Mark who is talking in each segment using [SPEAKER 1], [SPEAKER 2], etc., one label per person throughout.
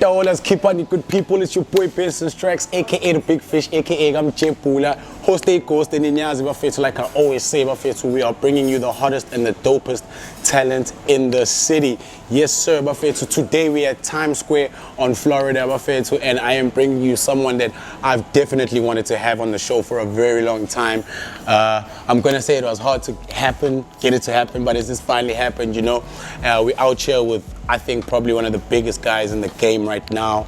[SPEAKER 1] let's keep on it, good people. It's your boy Benson Tracks, aka the Big Fish, aka I'm Pula. Host a ghost in the Nyazi Buffet, like I always say, Buffet. We are bringing you the hottest and the dopest talent in the city. Yes, sir, Buffet. So today we are at Times Square on Florida, Buffet. And I am bringing you someone that I've definitely wanted to have on the show for a very long time. I'm gonna say it was hard to get it to happen, but it's just finally happened, you know. We're out here with, I think, probably one of the biggest guys in the game right now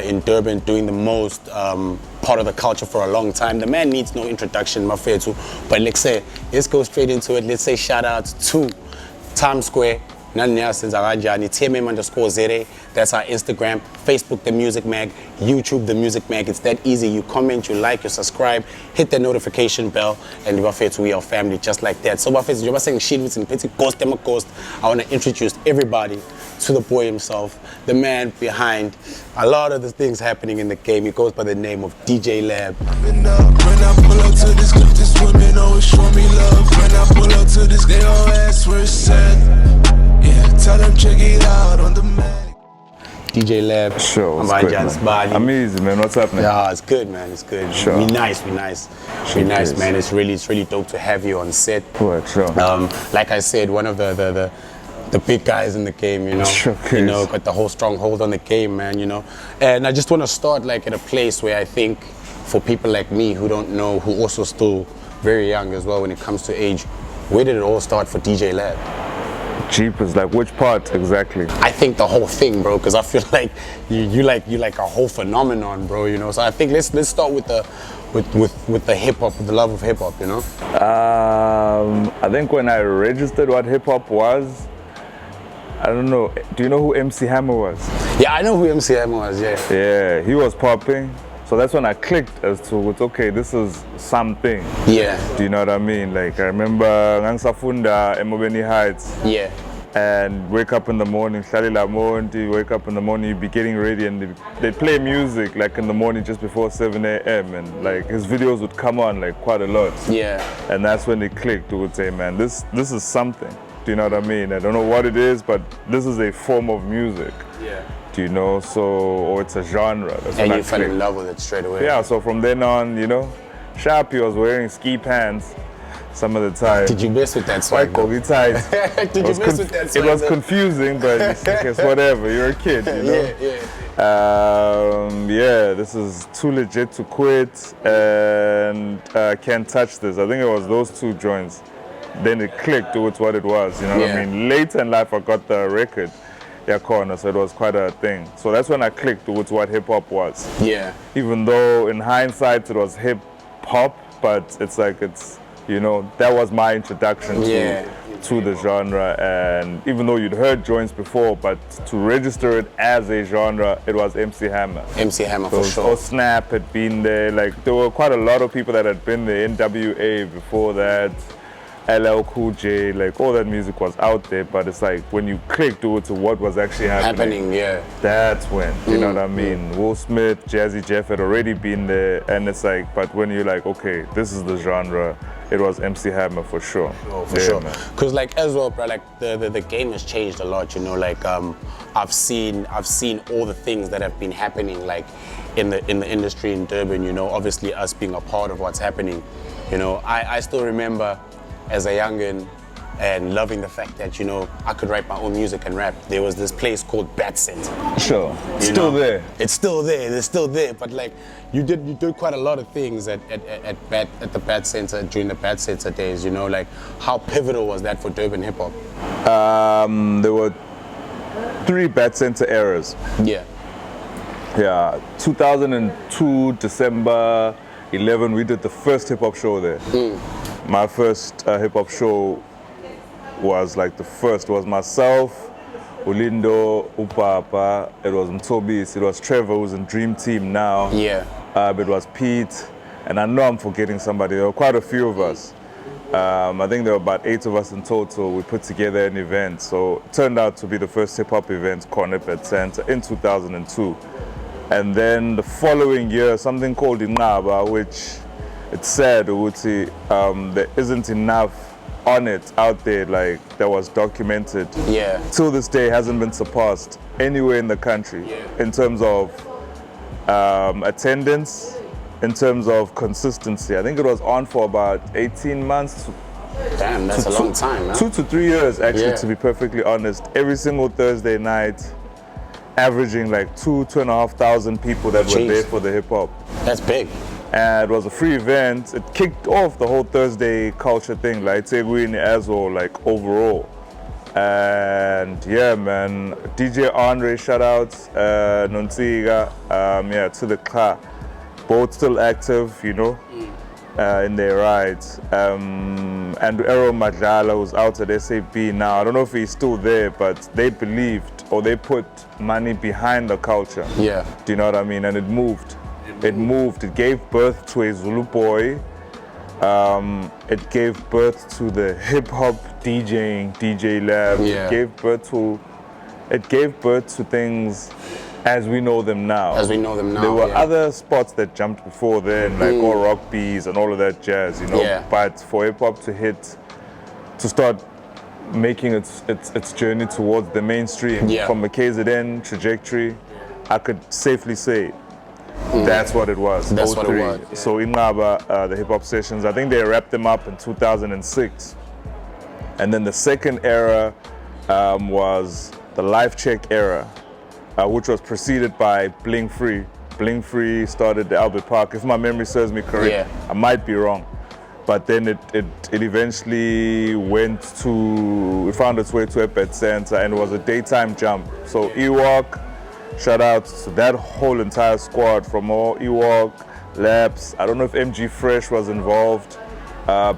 [SPEAKER 1] in Durban, doing the most part of the culture for a long time. The man needs no introduction, my fair too. But let's go straight into it. Let's say shout out to Times Square. TMM_0. That's our Instagram, Facebook, The Music Mag, YouTube, The Music Mag. It's that easy. You comment, you like, you subscribe, hit the notification bell, and we are family just like that. So, you're saying shit with ghost. I want to introduce everybody to the boy himself, the man behind a lot of the things happening in the game. He goes by the name of DJ Lab.
[SPEAKER 2] When I pull up to this club, this women always show me love. When I pull up to this, they all ask where it's at. Yeah, tell them check it out on the map.
[SPEAKER 1] DJ Lab.
[SPEAKER 3] Sure, it's good, man. Amazing, man. What's happening?
[SPEAKER 1] Yeah, it's good, man. It's good.
[SPEAKER 3] Sure.
[SPEAKER 1] Be nice, man. It's really dope to have you on set.
[SPEAKER 3] Right, sure.
[SPEAKER 1] Like I said, one of the big guys in the game, you know.
[SPEAKER 3] Sure,
[SPEAKER 1] you know, got the whole stronghold on the game, man, you know. And I just want to start like at a place where I think for people like me who don't know, who also still very young as well when it comes to age, where did it all start for DJ Lab?
[SPEAKER 3] Jeepers, like which part exactly?
[SPEAKER 1] I think the whole thing, bro, because I feel like you like a whole phenomenon, bro, you know. So I think let's start with the hip hop, with the love of hip hop, you know.
[SPEAKER 3] I think when I registered what hip hop was, I don't know. Do you know who MC Hammer was?
[SPEAKER 1] Yeah, I know who MC Hammer was. Yeah.
[SPEAKER 3] Yeah, he was popping. So that's when I clicked as to what's okay, this is something.
[SPEAKER 1] Yeah.
[SPEAKER 3] Do you know what I mean? Like I remember Ngangsafunda, Emobeni Heights.
[SPEAKER 1] Yeah.
[SPEAKER 3] And wake up in the morning, wake up in the morning, you be getting ready, and they play music like in the morning just before 7 a.m. and like his videos would come on like quite a lot.
[SPEAKER 1] Yeah.
[SPEAKER 3] And that's when they clicked. Would say, man, this is something. Do you know what I mean? I don't know what it is, but this is a form of music.
[SPEAKER 1] Yeah.
[SPEAKER 3] Do you know? So, or it's a genre. That's
[SPEAKER 1] and you fell in love with it straight away.
[SPEAKER 3] Yeah. So from then on, you know, Sharpie was wearing ski pants some of the time.
[SPEAKER 1] Did you mess with that swag?
[SPEAKER 3] Did you mess
[SPEAKER 1] with that swag?
[SPEAKER 3] It was confusing, but it's whatever. You're a kid, you know.
[SPEAKER 1] Yeah.
[SPEAKER 3] This is too legit to quit, and can't touch this. I think it was those two joints. Then it clicked towards what it was, you know what I mean? Later in life, I got the record, corner, so it was quite a thing. So that's when I clicked towards what hip hop was.
[SPEAKER 1] Yeah.
[SPEAKER 3] Even though in hindsight it was hip hop, but you know, that was my introduction to the genre. And even though you'd heard joints before, but to register it as a genre, it was MC Hammer.
[SPEAKER 1] MC Hammer, for sure.
[SPEAKER 3] Or Snap had been there. Like there were quite a lot of people that had been there. NWA before that. LL Cool J, like all that music was out there, but it's like when you click to what was actually happening, that's when, you know what I mean? Will Smith, Jazzy Jeff had already been there, and it's like, but when you're like, okay, this is the genre, it was MC Hammer for sure.
[SPEAKER 1] Oh, for sure. Because like as well, bro, like the game has changed a lot, you know, like I've seen all the things that have been happening like in the industry in Durban, you know, obviously us being a part of what's happening, you know. I still remember as a youngin' and loving the fact that, you know, I could write my own music and rap. There was this place called Bat Center.
[SPEAKER 3] Sure. Still there.
[SPEAKER 1] It's still there. It's still there. But like, you did quite a lot of things at the Bat Center during the Bat Center days. You know, like how pivotal was that for Durban hip hop?
[SPEAKER 3] There were 3 Bat Center eras.
[SPEAKER 1] Yeah.
[SPEAKER 3] Yeah. 2002 December 11, we did the first hip hop show there. My first hip hop show was like the first. It was myself, Ulindo, Upapa, it was Mtobis, it was Trevor who's in Dream Team now.
[SPEAKER 1] Yeah.
[SPEAKER 3] It was Pete, and I know I'm forgetting somebody. There were quite a few of us. I think there were about 8 of us in total. We put together an event. So it turned out to be the first hip hop event, Cornip at Center, in 2002. And then the following year, something called Inaba, which it's sad, Uti, there isn't enough on it out there, like that was documented.
[SPEAKER 1] Yeah.
[SPEAKER 3] Till this day hasn't been surpassed anywhere in the country in terms of attendance, in terms of consistency. I think it was on for about 18 months.
[SPEAKER 1] Damn, that's a long time, man.
[SPEAKER 3] 2 to 3 years, actually, to be perfectly honest. Every single Thursday night, averaging like 2,500 people that were there for the hip hop.
[SPEAKER 1] That's big.
[SPEAKER 3] And it was a free event. It kicked off the whole Thursday culture thing, like Tegwini as well, like overall. And yeah, man, DJ Andre, shout out, Nontiga, to the Kla, both still active, you know, in their rides. And Ero Madlala, who's out at SAP now. I don't know if he's still there, but they believed or they put money behind the culture.
[SPEAKER 1] Yeah.
[SPEAKER 3] Do you know what I mean? And it moved. It moved. It gave birth to a Zulu boy. It gave birth to the hip hop DJing, DJ Lab.
[SPEAKER 1] Yeah.
[SPEAKER 3] It gave birth to things as we know them now.
[SPEAKER 1] As we know them now.
[SPEAKER 3] There were other spots that jumped before then, like all rock bees and all of that jazz, you know.
[SPEAKER 1] Yeah.
[SPEAKER 3] But for hip hop to start making its journey towards the mainstream from a KZN trajectory, I could safely say that's what it was.
[SPEAKER 1] That's what it
[SPEAKER 3] 03.
[SPEAKER 1] was. Yeah.
[SPEAKER 3] So in Ngaba, the hip hop sessions, I think they wrapped them up in 2006. And then the second era was the Life Check era, which was preceded by Bling Free. Bling Free started at Albert Park. If my memory serves me correct, I might be wrong. But then it eventually it found its way to Epet Center and was a daytime jump. So Ewok, shout out to that whole entire squad from all Ewok, Labs. I don't know if MG Fresh was involved.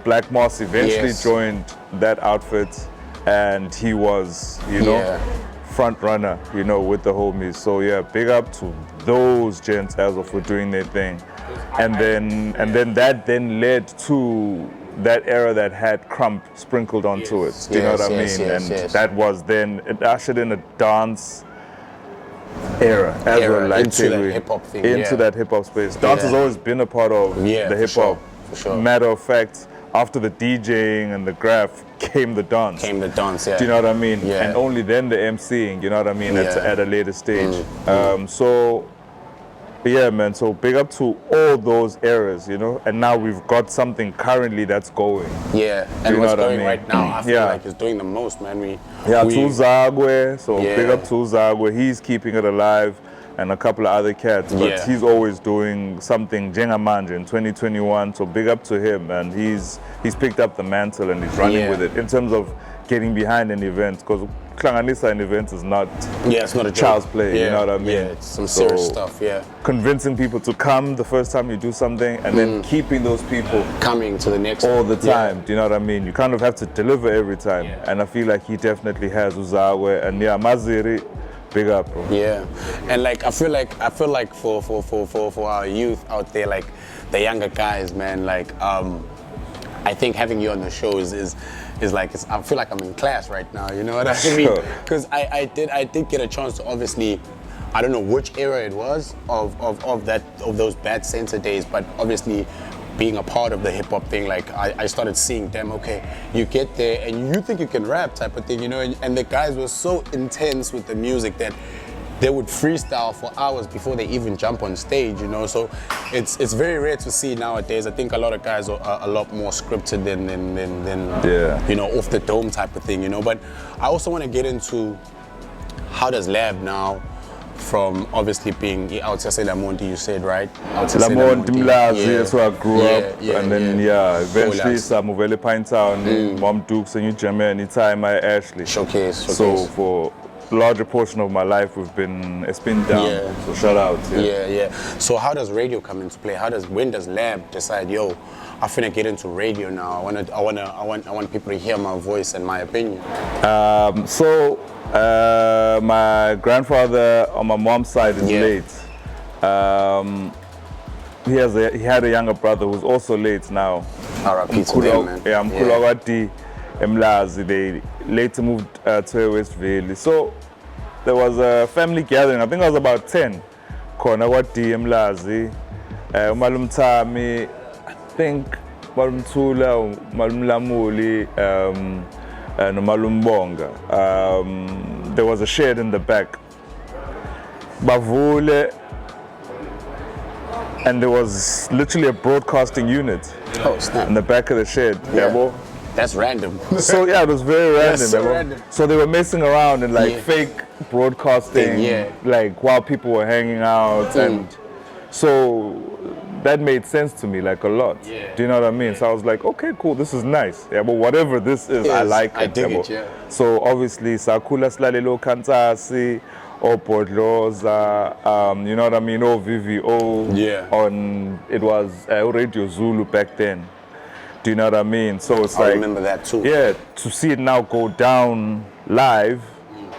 [SPEAKER 3] Black Moss eventually joined that outfit, and he was, you know, front runner, you know, with the homies. So yeah, big up to those gents as of for doing their thing. And then that led to that era that had Crump sprinkled onto it. Do you know what I mean? That was then, it ushered in a dance era as well, like
[SPEAKER 1] into that hip hop thing.
[SPEAKER 3] Into that hip hop space. Dance has always been a part of the hip hop.
[SPEAKER 1] For sure.
[SPEAKER 3] Matter of fact, after the DJing and the graph came the dance.
[SPEAKER 1] Do you
[SPEAKER 3] know what I mean?
[SPEAKER 1] Yeah.
[SPEAKER 3] And only then the MCing, you know what I mean, at a later stage. So, yeah, man, so big up to all those eras, you know, and now we've got something currently that's going.
[SPEAKER 1] Yeah, and what's going right now, I feel like it's doing the most, man.
[SPEAKER 3] Tuzagwe, so big up to Tuzagwe, he's keeping it alive, and a couple of other cats, but he's always doing something Jengamanje in 2021, so big up to him, and he's picked up the mantle and he's running with it in terms of getting behind an event, because Klanganisa in events is not
[SPEAKER 1] it's not a
[SPEAKER 3] child's play, you know what I mean?
[SPEAKER 1] Yeah, it's some serious stuff,
[SPEAKER 3] Convincing people to come the first time you do something, and then keeping those people
[SPEAKER 1] coming to the next
[SPEAKER 3] all the time, do you know what I mean? You kind of have to deliver every time, and I feel like he definitely has Uzawe, and Maziri, big up, bro.
[SPEAKER 1] Yeah, and like I feel like for our youth out there, like the younger guys, man, like I think having you on the show is like, I feel like I'm in class right now, you know what I mean? Because I did get a chance to, obviously, I don't know which era it was of those Bad Center days, but obviously being a part of the hip hop thing, like I started seeing them, okay, you get there and you think you can rap type of thing, you know, and the guys were so intense with the music that they would freestyle for hours before they even jump on stage, you know. So it's very rare to see nowadays. I think a lot of guys are a lot more scripted than you know, off the dome type of thing, you know. But I also want to get into how does Lab now, from obviously being out here, Lamonti, you said, right?
[SPEAKER 3] Lamonti, Mlazi, that's where I grew up, and then eventually Samuvele Pine Town, Mom Dukes, and you Germany, time I Ashley.
[SPEAKER 1] Showcase.
[SPEAKER 3] So for larger portion of my life we've been down, so shout out.
[SPEAKER 1] So how does radio come into play? When does Lab decide, yo, I'm finna get into radio now, I want people to hear my voice and my opinion?
[SPEAKER 3] My grandfather on my mom's side is late. He had a younger brother who's also late now.
[SPEAKER 1] R.I.P. to them, man.
[SPEAKER 3] Yeah, Mkulawati Mlazi. They later moved to West Valley. So there was a family gathering. I think I was about 10. Khona Wati Mlazi, Umalum Tami. I think Malumthula, Malumlamuli, and Malumbonga. There was a shed in the back. Bavule, and there was literally a broadcasting unit in the back of the shed.
[SPEAKER 1] Yeah. That's random.
[SPEAKER 3] So yeah, it was very random.
[SPEAKER 1] That's so random.
[SPEAKER 3] So they were messing around and like fake broadcasting, like while people were hanging out, and so that made sense to me like a lot.
[SPEAKER 1] Yeah.
[SPEAKER 3] Do you know what I mean? So I was like, okay, cool, this is nice. Yeah, but whatever this is, I like it.
[SPEAKER 1] I dig it, yeah.
[SPEAKER 3] So obviously, Sakula Slalelo Kantasi, or Podloza, you know what I mean, or VVO.
[SPEAKER 1] Yeah.
[SPEAKER 3] On, it was Radio Zulu back then. Do you know what I mean? So it's
[SPEAKER 1] I
[SPEAKER 3] like,
[SPEAKER 1] remember that too.
[SPEAKER 3] yeah, to see it now go down live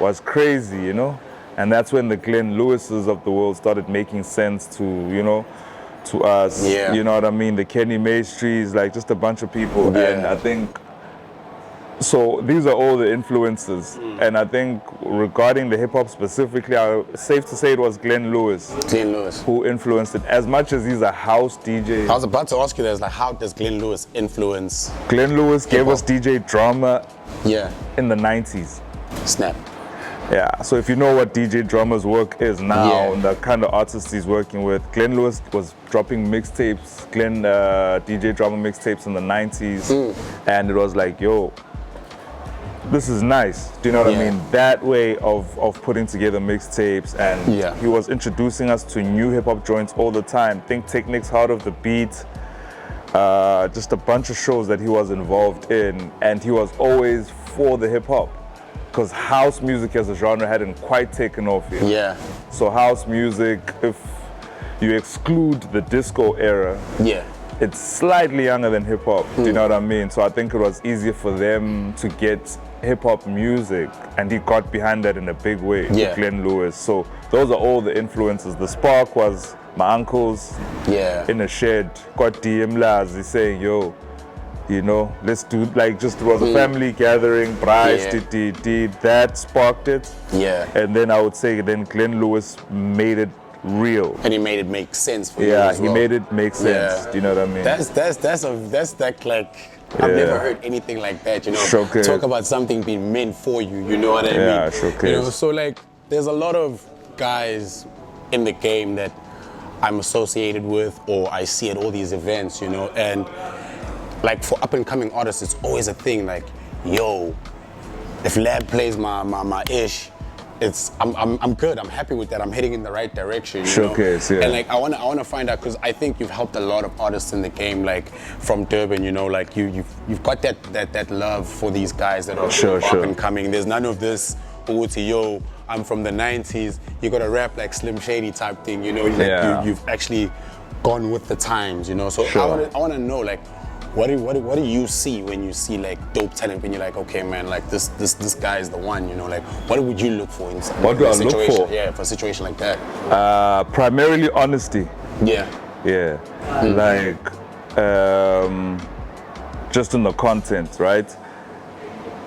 [SPEAKER 3] was crazy, you know? And that's when the Glenn Lewises of the world started making sense to, you know, to us.
[SPEAKER 1] Yeah.
[SPEAKER 3] You know what I mean? The Kenny Maestries, like just a bunch of people.
[SPEAKER 1] Yeah.
[SPEAKER 3] And I think, so these are all the influences. And I think regarding the hip hop specifically, safe to say it was Glenn Lewis.
[SPEAKER 1] Glenn Lewis.
[SPEAKER 3] Who influenced it. As much as he's a house DJ.
[SPEAKER 1] I was about to ask you this, like, how does Glenn Lewis influence?
[SPEAKER 3] Glenn Lewis gave us DJ drama in the 90s.
[SPEAKER 1] Snap.
[SPEAKER 3] Yeah, so if you know what DJ Drummer's work is now, and the kind of artists he's working with, Glenn Lewis was dropping mixtapes, DJ Drummer mixtapes in the 90s, and it was like, yo, this is nice. Do you know what I mean? That way of putting together mixtapes, and he was introducing us to new hip-hop joints all the time. Think Techniques, Heart of the Beat, just a bunch of shows that he was involved in, and he was always for the hip-hop. Because house music as a genre hadn't quite taken off yet.
[SPEAKER 1] Yeah.
[SPEAKER 3] So house music, if you exclude the disco era, it's slightly younger than hip hop. Do you know what I mean? So I think it was easier for them to get hip hop music, and he got behind that in a big way with Glenn Lewis. So those are all the influences. The spark was my uncles in a shed, got DM Lazi saying, yo, you know, let's do, like, just it was a family gathering, Bryce, that sparked it. Yeah. And then I would say then Glenn Lewis made it real.
[SPEAKER 1] And he made it make sense for you as well.
[SPEAKER 3] Yeah, he made it make sense. Do you know what I mean?
[SPEAKER 1] That's like, I've never heard anything like that, you know.
[SPEAKER 3] Showcase.
[SPEAKER 1] Talk about something being meant for you, you know what I mean?
[SPEAKER 3] Yeah, showcase.
[SPEAKER 1] You know, so like, there's a lot of guys in the game that I'm associated with, or I see at all these events, you know, and like for up and coming artists, it's always a thing like, yo, if Lab plays my ish, I'm good. I'm happy with that. I'm heading in the right direction. You
[SPEAKER 3] Showcase,
[SPEAKER 1] know? And like I wanna find out, because I think you've helped a lot of artists in the game, like from Durban. You know, like you've got that love for these guys that are up and coming. There's none of this, yo, I'm from the 90s. You gotta rap like Slim Shady type thing. You know, like you've actually gone with the times. You know, so I wanna know, like, what do you see when you see like dope talent, when you're like, okay man, like this guy is the one, you know, like what would you look for in
[SPEAKER 3] what do I look for?
[SPEAKER 1] Yeah, for a situation like that.
[SPEAKER 3] Primarily honesty.
[SPEAKER 1] Yeah.
[SPEAKER 3] Like just in the content, right?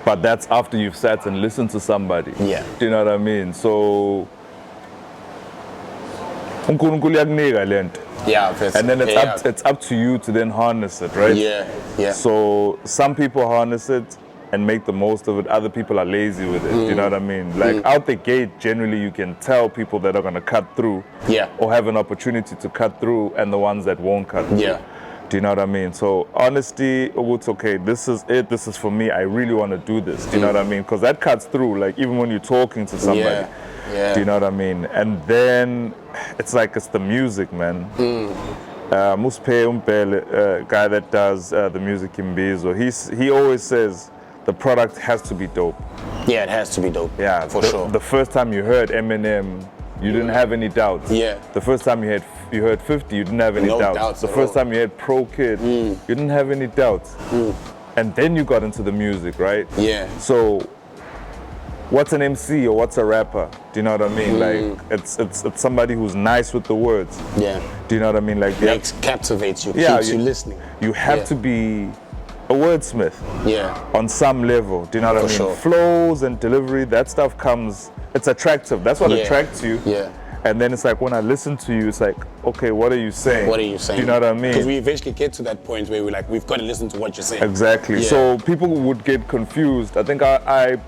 [SPEAKER 3] But that's after you've sat and listened to somebody.
[SPEAKER 1] Yeah.
[SPEAKER 3] Do you know what I mean? So
[SPEAKER 1] yeah,
[SPEAKER 3] and then it's up to you to then harness it, right?
[SPEAKER 1] Yeah.
[SPEAKER 3] So some people harness it and make the most of it. Other people are lazy with it. Do you know what I mean? Like out the gate, generally you can tell people that are gonna cut through, or have an opportunity to cut through, and the ones that won't cut through.
[SPEAKER 1] Yeah.
[SPEAKER 3] Do you know what I mean? So honesty, it's okay. This is it. This is for me. I really want to do this. Do you know what I mean? Because that cuts through. Like even when you're talking to somebody.
[SPEAKER 1] Yeah.
[SPEAKER 3] Do you know what I mean? And then it's like it's the music, man. Muspe Umpele, guy that does the music in Bizo, he always says the product has to be dope.
[SPEAKER 1] Yeah, it has to be dope.
[SPEAKER 3] Yeah,
[SPEAKER 1] for sure.
[SPEAKER 3] The first time you heard Eminem, you didn't have any doubts.
[SPEAKER 1] Yeah.
[SPEAKER 3] The first time you heard 50, you didn't have any doubts. The first time you heard Pro Kid, you didn't have any doubts. And then you got into the music, right?
[SPEAKER 1] Yeah.
[SPEAKER 3] So what's an MC or what's a rapper? Do you know what I mean? Like it's somebody who's nice with the words.
[SPEAKER 1] Yeah.
[SPEAKER 3] Do you know what I mean? Like
[SPEAKER 1] captivates you, keeps you listening.
[SPEAKER 3] You have to be a wordsmith.
[SPEAKER 1] Yeah.
[SPEAKER 3] On some level. Do you know what I mean?
[SPEAKER 1] Sure.
[SPEAKER 3] Flows and delivery, that stuff comes, it's attractive. That's what attracts you.
[SPEAKER 1] Yeah.
[SPEAKER 3] And then it's like when I listen to you, it's like, okay, what are you saying?
[SPEAKER 1] What are you saying?
[SPEAKER 3] Do you know what I mean?
[SPEAKER 1] Because we eventually get to that point where we're like, we've got to listen to what you're saying.
[SPEAKER 3] Exactly.
[SPEAKER 1] Yeah.
[SPEAKER 3] So people would get confused. I think I'm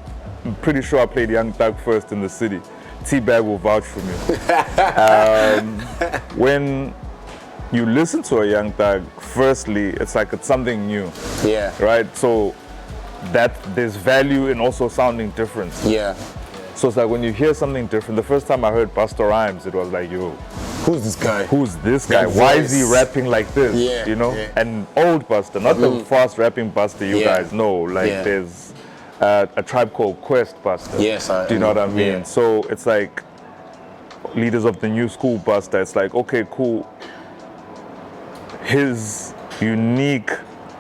[SPEAKER 3] pretty sure I played Young Thug first in the city. T-Bag will vouch for me. When you listen to a Young Thug, firstly, it's like it's something new.
[SPEAKER 1] Yeah.
[SPEAKER 3] Right? So that there's value in also sounding different.
[SPEAKER 1] Yeah.
[SPEAKER 3] So it's like when you hear something different, the first time I heard Busta Rhymes, it was like, yo,
[SPEAKER 1] Who's this guy?
[SPEAKER 3] who's this guy?
[SPEAKER 1] That
[SPEAKER 3] Why is he
[SPEAKER 1] voice.
[SPEAKER 3] rapping like this?
[SPEAKER 1] Yeah,
[SPEAKER 3] You know?
[SPEAKER 1] yeah.
[SPEAKER 3] And old Busta, not the fast rapping Busta you
[SPEAKER 1] Yeah.
[SPEAKER 3] guys know. Like
[SPEAKER 1] Yeah.
[SPEAKER 3] there's a Tribe Called Quest Busta.
[SPEAKER 1] Yes,
[SPEAKER 3] Do you know what I mean?
[SPEAKER 1] yeah.
[SPEAKER 3] So it's like leaders of the new school Busta. It's like, okay, cool. His unique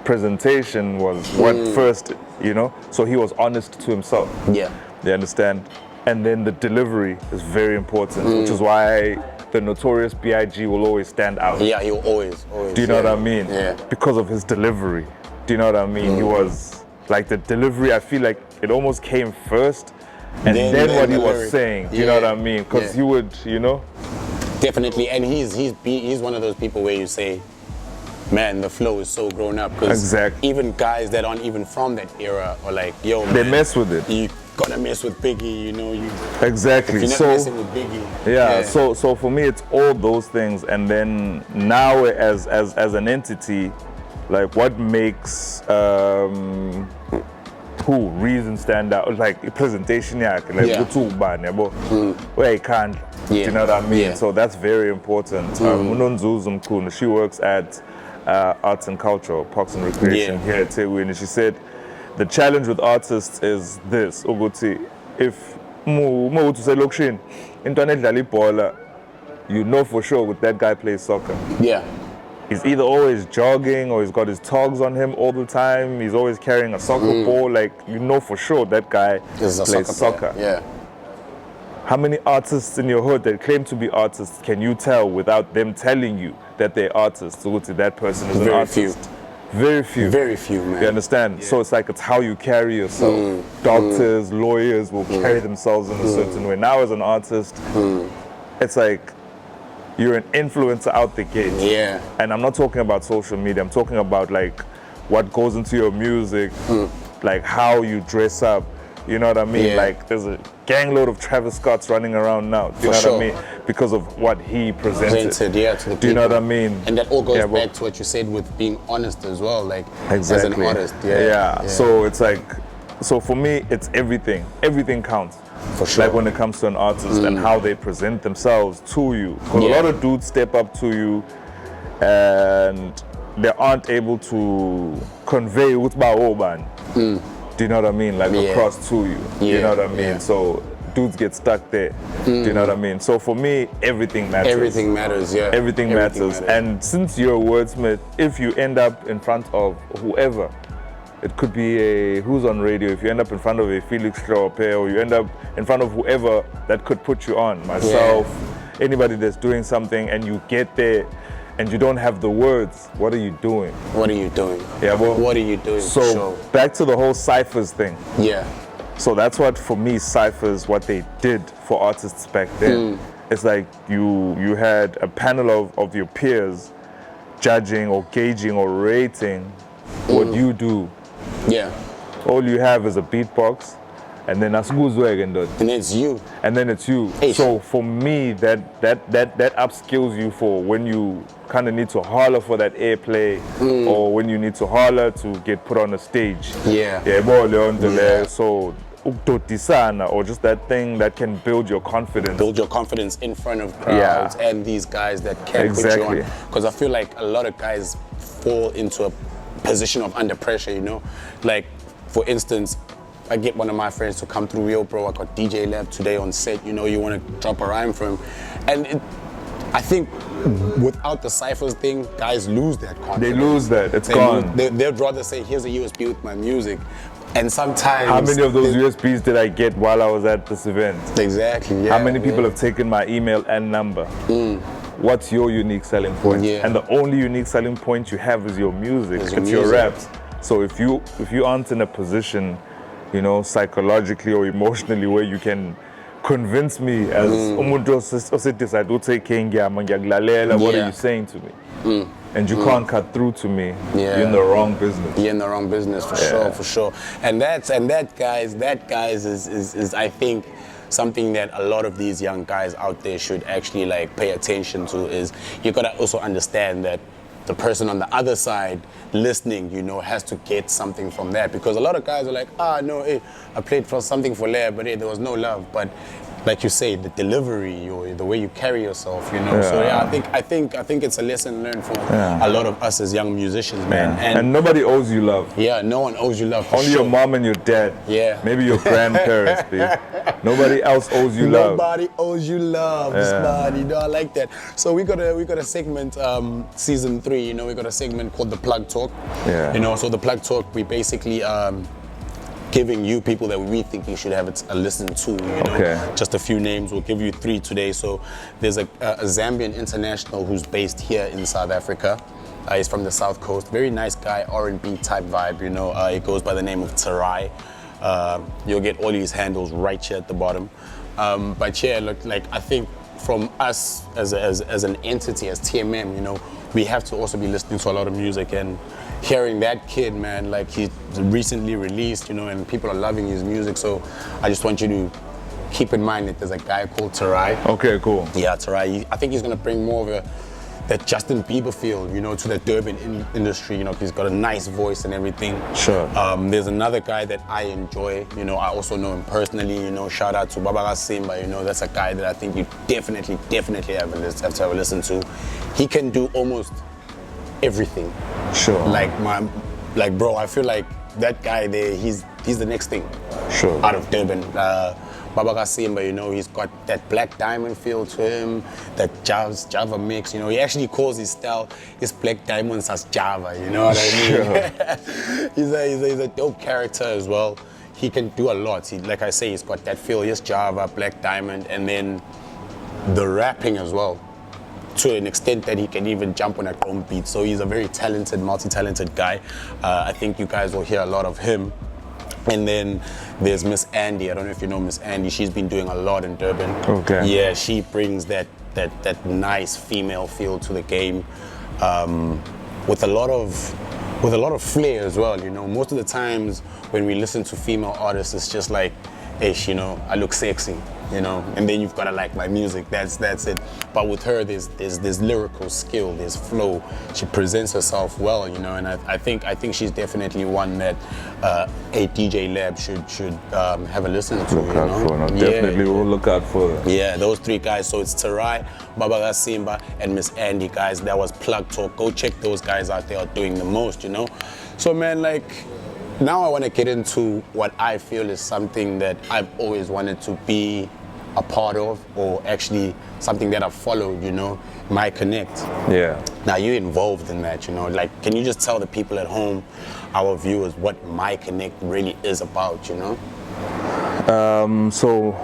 [SPEAKER 3] presentation was what first, you know? So he was honest to himself.
[SPEAKER 1] Yeah.
[SPEAKER 3] You understand? And then the delivery is very important, which is why the Notorious B.I.G. will always stand out.
[SPEAKER 1] Yeah, he'll always.
[SPEAKER 3] Do you know what I mean?
[SPEAKER 1] Yeah.
[SPEAKER 3] Because of his delivery. Do you know what I mean? He was, like the delivery, I feel like it almost came first, and then what he
[SPEAKER 1] the
[SPEAKER 3] was
[SPEAKER 1] lyric.
[SPEAKER 3] saying. Do you know what I mean? Because
[SPEAKER 1] Yeah.
[SPEAKER 3] he would, you know?
[SPEAKER 1] Definitely, and he's one of those people where you say, man, the flow is so grown up. 'Cause
[SPEAKER 3] Exactly.
[SPEAKER 1] even guys that aren't even from that era are like, yo,
[SPEAKER 3] They
[SPEAKER 1] man,
[SPEAKER 3] mess with it.
[SPEAKER 1] You gotta mess with Biggie, you know.
[SPEAKER 3] Exactly.
[SPEAKER 1] If you're not
[SPEAKER 3] So,
[SPEAKER 1] messing with Biggie.
[SPEAKER 3] yeah, so for me it's all those things, and then now as an entity, like what makes Reason stand out, like presentation yakhe, like
[SPEAKER 1] Yeah.
[SPEAKER 3] uthi ubani yabo, where he can't. Do
[SPEAKER 1] Yeah.
[SPEAKER 3] you know what I mean?
[SPEAKER 1] Yeah.
[SPEAKER 3] So that's very important. Unonzuzu Mkhunu, she works at Arts and Culture, Parks and Recreation
[SPEAKER 1] Yeah.
[SPEAKER 3] here at Tegwini, and she said the challenge with artists is this, ukuthi, if uthi uselokishini into edlala ibhola, you know for sure with that guy plays soccer.
[SPEAKER 1] Yeah.
[SPEAKER 3] He's either always jogging or he's got his togs on him all the time. He's always carrying a soccer ball. Like, you know for sure that guy
[SPEAKER 1] This is a
[SPEAKER 3] plays
[SPEAKER 1] soccer
[SPEAKER 3] soccer.
[SPEAKER 1] player. Yeah.
[SPEAKER 3] How many artists in your hood that claim to be artists can you tell without them telling you that they're artists? So that person is an
[SPEAKER 1] Very
[SPEAKER 3] artist.
[SPEAKER 1] few.
[SPEAKER 3] Very few.
[SPEAKER 1] Very few, man.
[SPEAKER 3] You understand? So it's like it's how you carry yourself. Doctors, lawyers will carry themselves in a certain way. Now as an artist, it's like you're an influencer out the gate.
[SPEAKER 1] Yeah.
[SPEAKER 3] And I'm not talking about social media. I'm talking about like what goes into your music, like how you dress up. You know what I mean?
[SPEAKER 1] Yeah.
[SPEAKER 3] Like there's a gangload of Travis Scotts running around now. Do you know
[SPEAKER 1] For
[SPEAKER 3] what I
[SPEAKER 1] sure.
[SPEAKER 3] mean? Because of what he presented.
[SPEAKER 1] Yeah, to the people.
[SPEAKER 3] Do you know what I mean?
[SPEAKER 1] And that all goes
[SPEAKER 3] Yeah, but-
[SPEAKER 1] back to what you said with being honest as well, like as
[SPEAKER 3] Exactly.
[SPEAKER 1] an artist.
[SPEAKER 3] Yeah. So it's like, so for me, it's everything. Everything counts.
[SPEAKER 1] For sure.
[SPEAKER 3] Like when it comes to an artist and how they present themselves to you. Because a
[SPEAKER 1] Yeah.
[SPEAKER 3] lot of dudes step up to you and they aren't able to convey utba. Do you know what I mean? Like
[SPEAKER 1] Yeah.
[SPEAKER 3] across to you. Do you
[SPEAKER 1] Yeah,
[SPEAKER 3] know what I mean?
[SPEAKER 1] yeah.
[SPEAKER 3] So dudes get stuck there. Do you know what I mean? So for me, everything matters.
[SPEAKER 1] Everything matters, yeah.
[SPEAKER 3] Everything matters. And since you're a wordsmith, if you end up in front of whoever, it could be a who's on radio, if you end up in front of a Felix Klope, or you end up in front of whoever that could put you on, myself, anybody that's doing something, and you get there and you don't have the words, what are you doing?
[SPEAKER 1] What are you doing?
[SPEAKER 3] Yeah, well,
[SPEAKER 1] What are you doing?
[SPEAKER 3] So
[SPEAKER 1] for sure.
[SPEAKER 3] back to the whole ciphers thing.
[SPEAKER 1] Yeah.
[SPEAKER 3] So that's what, for me, ciphers, what they did for artists back then. It's like you had a panel of your peers judging or gauging or rating what you do.
[SPEAKER 1] Yeah.
[SPEAKER 3] All you have is a beatbox, and then
[SPEAKER 1] And it's you.
[SPEAKER 3] and then it's you.
[SPEAKER 1] Hey.
[SPEAKER 3] So for me, that upskills you for when you kind of need to holler for that airplay, or when you need to holler to get put on a stage.
[SPEAKER 1] Yeah.
[SPEAKER 3] Yeah. So ukudodisana, or just that thing that can build your confidence.
[SPEAKER 1] Build your confidence in front of crowds and these guys that can put
[SPEAKER 3] Exactly.
[SPEAKER 1] you on. Because I feel like a lot of guys fall into a position of under pressure, you know? Like, for instance, I get one of my friends to come through, yo, bro, I got DJ Lab today on set, you know, you want to drop a rhyme for him. And I think without the ciphers thing, guys lose that confidence.
[SPEAKER 3] They lose that. It's
[SPEAKER 1] They
[SPEAKER 3] gone.
[SPEAKER 1] they'd rather say, here's a USB with my music. And sometimes...
[SPEAKER 3] How many of those USBs did I get while I was at this event?
[SPEAKER 1] Exactly, yeah.
[SPEAKER 3] How many people have taken my email and number? What's your unique selling point?
[SPEAKER 1] Yeah.
[SPEAKER 3] And the only unique selling point you have is your music.
[SPEAKER 1] Is your
[SPEAKER 3] It's your
[SPEAKER 1] music.
[SPEAKER 3] raps. So if you aren't in a position, you know, psychologically or emotionally, where you can convince me as umuntu osedecide ukuthi ngiyama ngiyakulalela, what are you saying to me? And you can't cut through to me. You're in the wrong business.
[SPEAKER 1] You're in the wrong business for sure. And that guys is I think something that a lot of these young guys out there should actually like pay attention to. Is you gotta also understand that the person on the other side listening, you know, has to get something from that, because a lot of guys are like, no, hey, I played for something for Lair, but hey, there was no love. But like you say, the delivery or the way you carry yourself, you know. So yeah, I think it's a lesson learned for a lot of us as young musicians, man.
[SPEAKER 3] And nobody owes you love.
[SPEAKER 1] Yeah, no one owes you love.
[SPEAKER 3] Only your mom and your dad.
[SPEAKER 1] Yeah.
[SPEAKER 3] Maybe your grandparents, babe. Nobody else owes you love.
[SPEAKER 1] Nobody owes you love, you know, I like that. So we got a segment, season 3, you know, we got a segment called the Plug Talk.
[SPEAKER 3] Yeah.
[SPEAKER 1] You know, so the Plug Talk, we basically giving you people that we think you should have a listen to, you know.
[SPEAKER 3] Okay.
[SPEAKER 1] Just a few names, we'll give you 3 today. So there's a Zambian international who's based here in South Africa. He's from the South Coast, very nice guy, R&B type vibe, you know. He goes by the name of Tarai. You'll get all his handles right here at the bottom. But yeah, look, like I think from us as an entity, as TMM, you know, we have to also be listening to a lot of music, and hearing that kid, man, like he's recently released, you know, and people are loving his music. So I just want you to keep in mind that there's a guy called Tarai.
[SPEAKER 3] Okay, cool.
[SPEAKER 1] Yeah, Tarai. I think he's gonna bring more of that Justin Bieber feel, you know, to the Durban industry. You know, he's got a nice voice and everything.
[SPEAKER 3] Sure.
[SPEAKER 1] There's another guy that I enjoy. You know, I also know him personally. You know, shout out to Gagasi FM. You know, that's a guy that I think you definitely have to have a listen to. He can do almost everything.
[SPEAKER 3] Sure.
[SPEAKER 1] Like bro, I feel like that guy there, he's the next thing.
[SPEAKER 3] Sure.
[SPEAKER 1] Out of Durban. Gagasi FM, you know, he's got that Black Diamond feel to him, that Java mix, you know. He actually calls his style, his Black Diamonds as Java, you know what I mean?
[SPEAKER 3] Sure.
[SPEAKER 1] he's a dope character as well. He can do a lot. Like I say, he's got that feel, yes, Java, Black Diamond, and then the rapping as well, to an extent that he can even jump on a drum beat. So he's a very talented, multi-talented guy. I think you guys will hear a lot of him. And then there's Miss Andy. I don't know if you know Miss Andy. She's been doing a lot in Durban.
[SPEAKER 3] Okay.
[SPEAKER 1] Yeah, she brings that nice female feel to the game, with a lot of flair as well. You know, most of the times when we listen to female artists, it's just like, ish, you know, I look sexy, you know, and then you've got to like my music. That's it. But with her, there's lyrical skill, there's flow. She presents herself well, you know, and I think she's definitely one that a DJ Lab should have a listen to.
[SPEAKER 3] Look out for. No, definitely we'll look out for that.
[SPEAKER 1] Yeah, those 3 guys. So it's Tarai, Gagasi, and Miss Andy, guys. That was Plug Talk. Go check those guys out. They are doing the most, you know. So man, like, now I want to get into what I feel is something that I've always wanted to be a part of, or actually something that I've followed, you know, My Connect.
[SPEAKER 3] Yeah.
[SPEAKER 1] Now you're involved in that, you know, like, can you just tell the people at home, our viewers, what My Connect really is about, you know?
[SPEAKER 3] So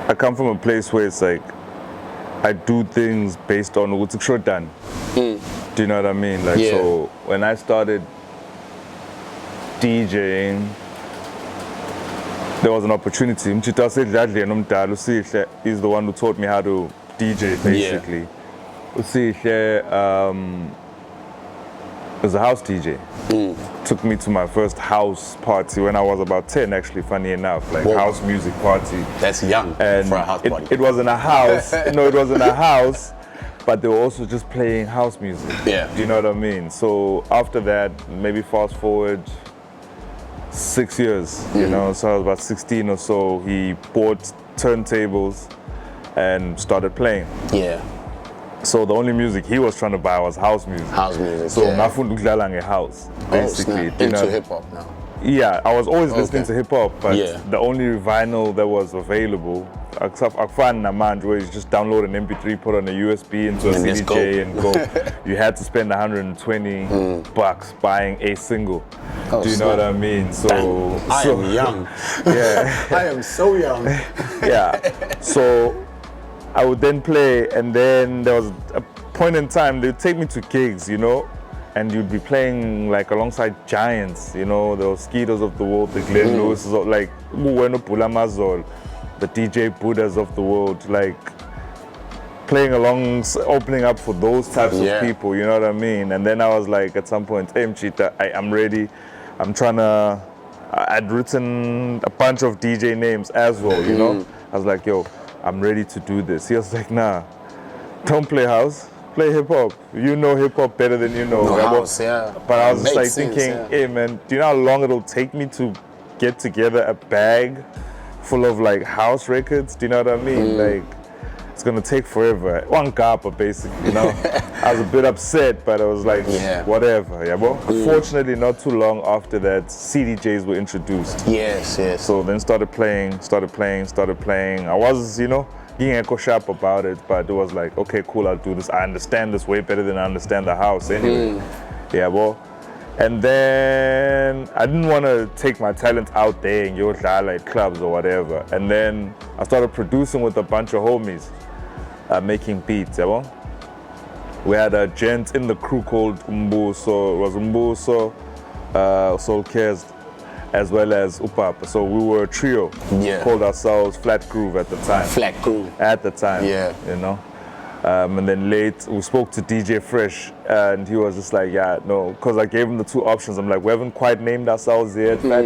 [SPEAKER 3] I come from a place where it's like, I do things based on what's done. Do you know what I mean? Like, so when I started DJing, there was an opportunity. Mchita said he's the one who taught me how to DJ, basically. Was a house DJ. Took me to my first house party when I was about 10, actually, funny enough, like house music party.
[SPEAKER 1] That's young
[SPEAKER 3] and
[SPEAKER 1] for a house party.
[SPEAKER 3] It wasn't a house. No, it wasn't a house, but they were also just playing house music.
[SPEAKER 1] Yeah.
[SPEAKER 3] Do you know what I mean? So after that, maybe fast forward 6 years, you know, so I was about 16 or so, he bought turntables and started playing.
[SPEAKER 1] Yeah.
[SPEAKER 3] So the only music he was trying to buy was house music.
[SPEAKER 1] House music,
[SPEAKER 3] So
[SPEAKER 1] yeah.
[SPEAKER 3] ngafunda ukudlala ngehouse, basically.
[SPEAKER 1] Oh, into hip-hop now.
[SPEAKER 3] Yeah, I was always listening to hip-hop, but the only vinyl that was available, akufani namanje, where you just download an MP3, put on a USB into a CDJ and go. You had to spend 120 bucks buying a single. Do you know what I mean? So
[SPEAKER 1] I am young.
[SPEAKER 3] Yeah.
[SPEAKER 1] I am so young.
[SPEAKER 3] Yeah. So I would then play, and then there was a point in time they would take me to gigs, you know, and you'd be playing like alongside giants, you know, the Skeeters of the world, the Glenn Lewis's, like Bueno Pulamazol, the DJ Buddhas of the world, like playing along, opening up for those types of people, you know what I mean? And then I was like, at some point, hey Mchita, I'm ready. I'd written a bunch of DJ names as well, you know? I was like, yo, I'm ready to do this. He was like, nah, don't play house, play hip hop. You know hip hop better than you know.
[SPEAKER 1] House,
[SPEAKER 3] But I was just like thinking, hey man, do you know how long it'll take me to get together a bag full of like house records? Do you know what I mean? Like, it's gonna take forever. One gapa basically, you know. I was a bit upset, but I was like, whatever, yeah, bro. Fortunately, not too long after that, CDJs were introduced.
[SPEAKER 1] Yes.
[SPEAKER 3] So then started playing. I was, you know, being echo sharp about it, but it was like, okay, cool, I'll do this. I understand this way better than I understand the house anyway. Yeah, bro. And then I didn't want to take my talent out there and go like clubs or whatever. And then I started producing with a bunch of homies, making beats, yabo. We had a gent in the crew called Umbuso. It was Umbuso, Soulcast, as well as Upapa. So we were a trio. Called ourselves Flat Groove at the time.
[SPEAKER 1] Flat Groove.
[SPEAKER 3] At the time, you know. And then late, we spoke to DJ Fresh, and he was just like, yeah, no, because I gave him the two options. I'm like, we haven't quite named ourselves yet, Flat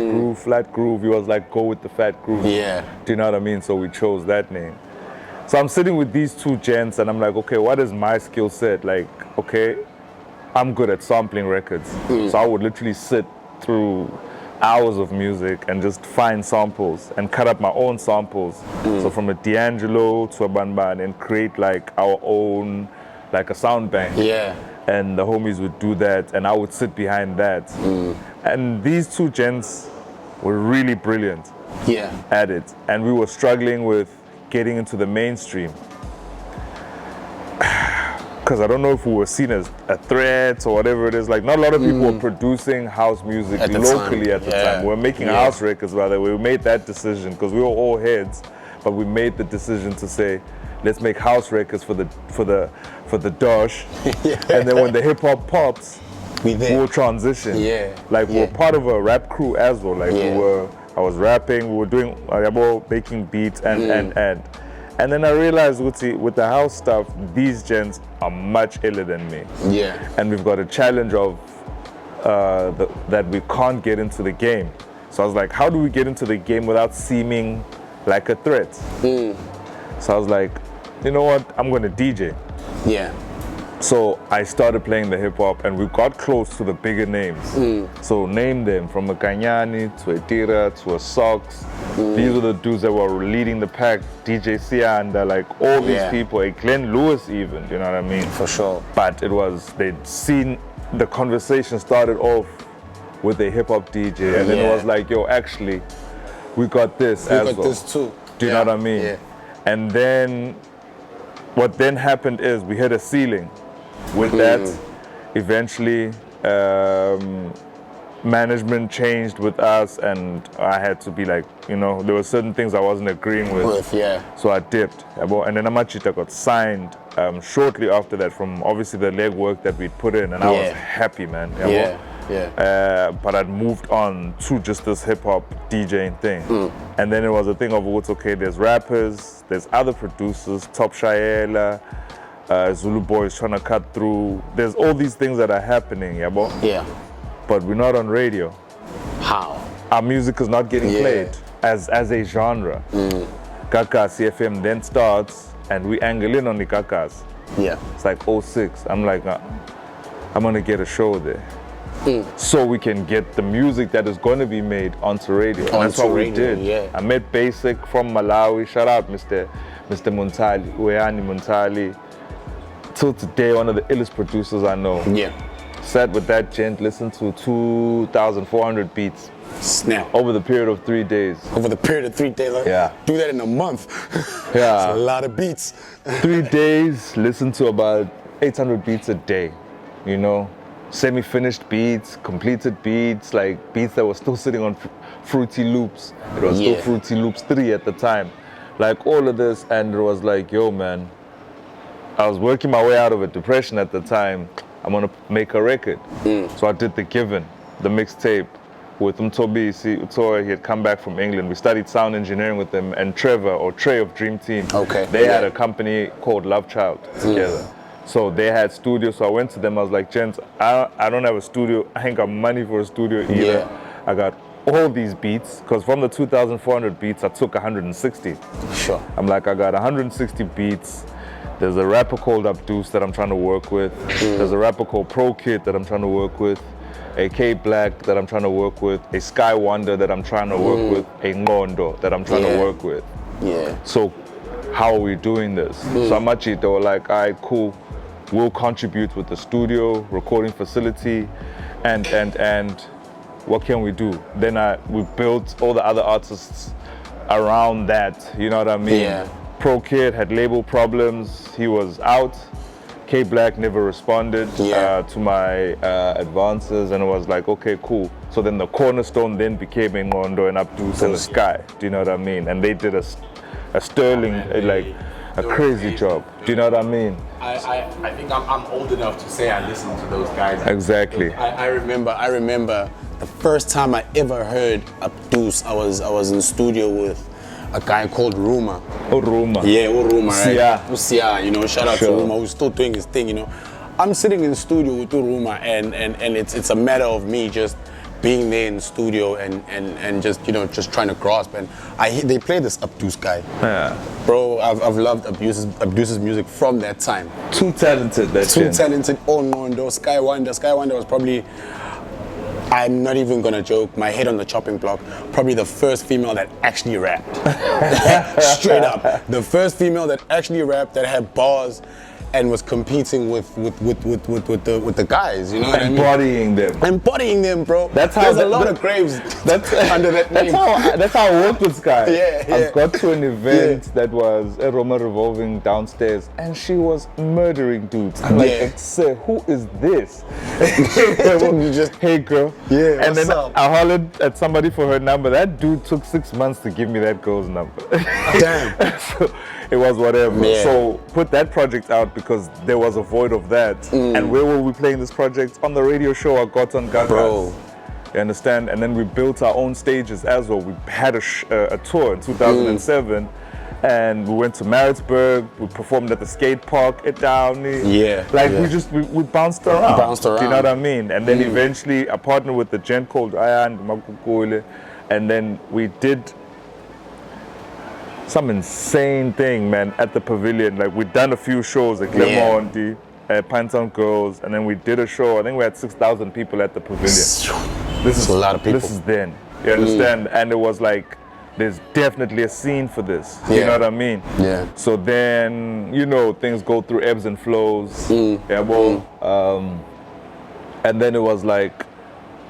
[SPEAKER 3] Groove. He was like, go with the Fat Groove.
[SPEAKER 1] Yeah.
[SPEAKER 3] Do you know what I mean? So we chose that name. So I'm sitting with these two gents, and I'm like, okay, what is my skill set? Like, okay, I'm good at sampling records. So I would literally sit through hours of music and just find samples and cut up my own samples. So from a D'Angelo to a Banban, and create like our own, like a sound bank. And the homies would do that, and I would sit behind that. And these two gents were really brilliant at it. And we were struggling with getting into the mainstream. Because I don't know if we were seen as a threat or whatever it is. Like, not a lot of people were producing house music locally at the time. We were making house records, rather. We made that decision because we were all heads, but we made the decision to say, let's make house records for the dosh. And then when the hip hop pops, we'll transition. Like, we were part of a rap crew as well. Like, I was rapping, we were doing, making beats and then I realized with the house stuff, these gents are much iller than me. And we've got a challenge of that we can't get into the game. So I was like, how do we get into the game without seeming like a threat? So I was like, you know what, I'm gonna DJ. So I started playing the hip hop, and we got close to the bigger names. So name them, from a Kanyani to a Tira to a Sox. These were the dudes that were leading the pack. DJ Sianda, like all these people, a Glenn Lewis even, you know what I mean?
[SPEAKER 1] For sure.
[SPEAKER 3] But it was, they'd seen the conversation started off with a hip hop DJ, and then it was like, yo, actually, we got this as well.
[SPEAKER 1] We got this too.
[SPEAKER 3] Do you know what I mean? And then, what then happened is we hit a ceiling. With that, eventually, management changed with us, and I had to be like, you know, there were certain things I wasn't agreeing with. So I dipped. And then Amachita got signed shortly after that, from obviously the legwork that we'd put in, and I was happy, man. But I'd moved on to just this hip hop DJing thing. And then it was a thing of, what's okay, there's rappers, there's other producers, Top Shaela, Zulu Boys trying to cut through. There's all these things that are happening, but we're not on radio.
[SPEAKER 1] How?
[SPEAKER 3] Our music is not getting played as a genre. Gagasi FM then starts, and we angle in on the Gagas. It's like 06. I'm like, I'm gonna get a show there. So we can get the music that is going to be made onto radio. And that's what we did. I met Basic from Malawi. Shout out Mr. Muntali, Uyani Muntali. Till today, one of the illest producers I know. Sat with that gent, listened to 2,400 beats.
[SPEAKER 1] Snap.
[SPEAKER 3] Over the period of 3 days.
[SPEAKER 1] Over the period of 3 days? Like, do that in a month. It's a lot of beats.
[SPEAKER 3] 3 days, listen to about 800 beats a day, you know? Semi-finished beats, completed beats, like beats that were still sitting on Fruity Loops. It was still Fruity Loops 3 at the time. Like all of this, and it was like, yo man, I was working my way out of a depression at the time. I'm gonna make a record. So I did The Given, the mixtape, with Mtobisi. He had come back from England. We studied sound engineering with him, and Trevor, or Trey of Dream Team.
[SPEAKER 1] Okay.
[SPEAKER 3] They had a company called Love Child together. So they had studios. So I went to them. I was like, gents, I don't have a studio. I ain't got money for a studio either.
[SPEAKER 1] Yeah.
[SPEAKER 3] I got all these beats, because from the 2,400 beats, I took 160.
[SPEAKER 1] Sure.
[SPEAKER 3] I'm like, I got 160 beats. There's a rapper called Abdus that I'm trying to work with. There's a rapper called Pro Kid that I'm trying to work with. A K Black that I'm trying to work with. A Sky Wonder that I'm trying to work with. A Ngondo that I'm trying to work with.
[SPEAKER 1] Yeah.
[SPEAKER 3] So how are we doing this? So Amachi, they were like, all right, cool. We'll contribute with the studio, recording facility, and what can we do? Then we built all the other artists around that, you know what I mean?
[SPEAKER 1] Yeah.
[SPEAKER 3] Pro Kid had label problems, he was out. K Black never responded to my advances, and it was like, okay, cool. So then the cornerstone then became Ngondo and Abdus and the Sky, do you know what I mean? And they did a sterling, a crazy job, do you know what I mean?
[SPEAKER 1] I think I'm old enough to say I listened to those guys.
[SPEAKER 3] Exactly.
[SPEAKER 1] I remember the first time I ever heard Abdus, I was in studio with a guy called Ruma.
[SPEAKER 3] Oh, Ruma.
[SPEAKER 1] Yeah, Ruma, right?
[SPEAKER 3] Sia.
[SPEAKER 1] You know, shout out
[SPEAKER 3] Sure.
[SPEAKER 1] to Ruma, who's still doing his thing, you know. I'm sitting in the studio with Ruma, and it's a matter of me just being there in the studio and just, you know, just trying to grasp. And they play this Abdus guy.
[SPEAKER 3] Yeah.
[SPEAKER 1] Bro, I've loved Abdus's music from that time.
[SPEAKER 3] Too talented, that
[SPEAKER 1] Too
[SPEAKER 3] shit.
[SPEAKER 1] talented. Oh no, Sky Wonder was probably, I'm not even gonna joke, my head on the chopping block, probably the first female that actually rapped. Straight up. The first female that actually rapped, that had bars and was competing with the guys, you know what I mean? Embodying them, bro.
[SPEAKER 3] That's how
[SPEAKER 1] There's a lot of graves under that name.
[SPEAKER 3] That's how I worked with Sky.
[SPEAKER 1] Yeah.
[SPEAKER 3] I got to an event that was a Roma revolving downstairs, and she was murdering dudes. I'm like, sir, who is this?
[SPEAKER 1] You just,
[SPEAKER 3] hey girl.
[SPEAKER 1] Yeah,
[SPEAKER 3] and
[SPEAKER 1] what's
[SPEAKER 3] then
[SPEAKER 1] up?
[SPEAKER 3] I hollered at somebody for her number. That dude took 6 months to give me that girl's number.
[SPEAKER 1] Damn.
[SPEAKER 3] So it was whatever.
[SPEAKER 1] Yeah.
[SPEAKER 3] So put that project out because there was a void of that. And where were we playing this project? On the radio show I got on Gagasi.
[SPEAKER 1] Bro.
[SPEAKER 3] You understand? And then we built our own stages as well. We had a tour in 2007. And we went to Maritzburg, we performed at the skate park at Downey. We bounced around. Do you know what I mean? And then eventually I partnered with a gent called Ayan Makukule, and then we did some insane thing, man, at the pavilion. Like, we'd done a few shows at Clermont, Pinetown Girls, and then we did a show. I think we had 6,000 people at the pavilion. This is
[SPEAKER 1] a lot of people.
[SPEAKER 3] This is then, you understand? And it was like, there's definitely a scene for this. You know what I mean?
[SPEAKER 1] Yeah.
[SPEAKER 3] So then, you know, things go through ebbs and flows. And then it was like,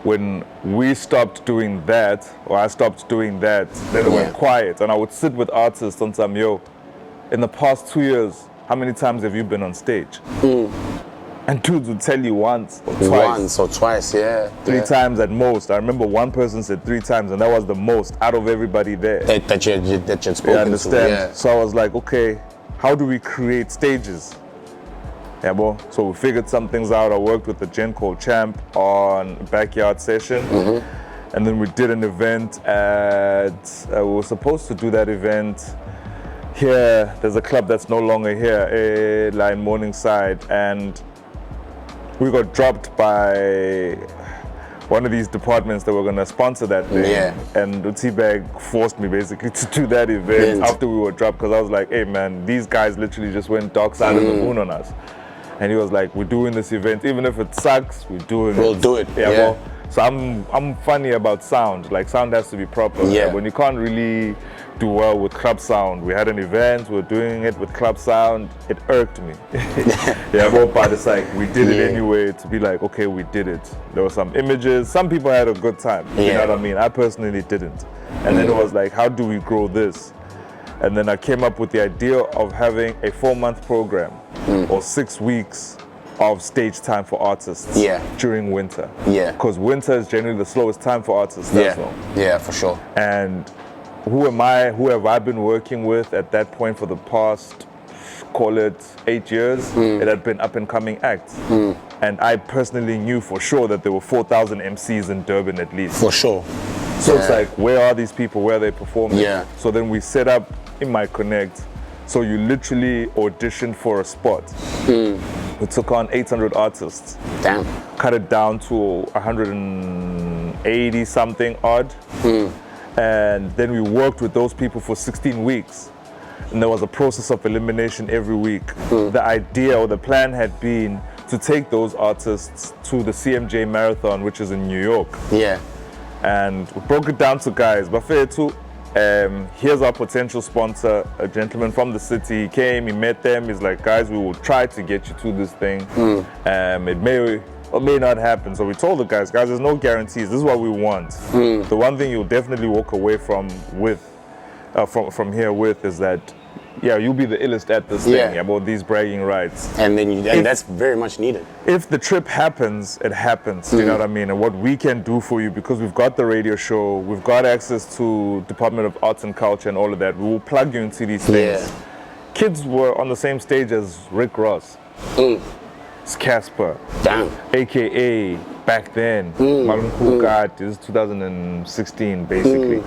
[SPEAKER 3] when we stopped doing that, or I stopped doing that, then it went quiet. And I would sit with artists on some, in the past 2 years, how many times have you been on stage? And dudes would tell you once or twice.
[SPEAKER 1] Once or twice, yeah.
[SPEAKER 3] 3 times at most. I remember one person said 3 times, and that was the most out of everybody there.
[SPEAKER 1] That you'd spoken
[SPEAKER 3] You understand?
[SPEAKER 1] to, yeah.
[SPEAKER 3] So I was like, okay, how do we create stages? Yeah, bro. So we figured some things out. I worked with a gent called Champ on a backyard session. And then we did an event at, we were supposed to do that event here. There's a club that's no longer here, Line Morningside. And we got dropped by one of these departments that were gonna sponsor that thing.
[SPEAKER 1] Yeah.
[SPEAKER 3] And the T-Bag forced me basically to do that event after we were dropped, because I was like, hey man, these guys literally just went dark side of the moon on us. And he was like, we're doing this event, even if it sucks, we're doing it.
[SPEAKER 1] We'll do it.
[SPEAKER 3] Yeah. Well, so I'm funny about sound. Like, sound has to be proper.
[SPEAKER 1] Yeah.
[SPEAKER 3] Like, when you can't really do well with club sound. We had an event, we were doing it with club sound. It irked me. But it's like, we did it anyway to be like, okay, we did it. There were some images. Some people had a good time. You know what I mean? I personally didn't. And then it was like, how do we grow this? And then I came up with the idea of having a 4-month program or 6 weeks of stage time for artists during winter. Because winter is generally the slowest time for artists. That's all.
[SPEAKER 1] Yeah, for sure.
[SPEAKER 3] And who have I been working with at that point for the past, call it 8 years? It had been up and coming acts. And I personally knew for sure that there were 4,000 MCs in Durban at least.
[SPEAKER 1] For sure.
[SPEAKER 3] So it's like, where are these people? Where are they performing?
[SPEAKER 1] Yeah.
[SPEAKER 3] So then we set up in my Connect. So you literally auditioned for a spot. We took on 800 artists.
[SPEAKER 1] Damn.
[SPEAKER 3] Cut it down to 180 something odd. And then we worked with those people for 16 weeks. And there was a process of elimination every week. The idea or the plan had been to take those artists to the CMJ Marathon, which is in New York.
[SPEAKER 1] Yeah.
[SPEAKER 3] And we broke it down to guys. Bafethu, here's our potential sponsor, a gentleman from the city. He came, he met them. He's like, guys, we will try to get you to this thing. It may or may not happen. So we told the guys, there's no guarantees. This is what we want. The one thing you'll definitely walk away from here with is that, yeah, you'll be the illest at this thing, about these bragging rights.
[SPEAKER 1] And then that's very much needed.
[SPEAKER 3] If the trip happens, it happens. Do you know what I mean? And what we can do for you, because we've got the radio show, we've got access to Department of Arts and Culture and all of that, we will plug you into these things.
[SPEAKER 1] Yeah.
[SPEAKER 3] Kids were on the same stage as Rick Ross. It's Casper.
[SPEAKER 1] Damn.
[SPEAKER 3] AKA back then, Malum Kukat, this is 2016 basically.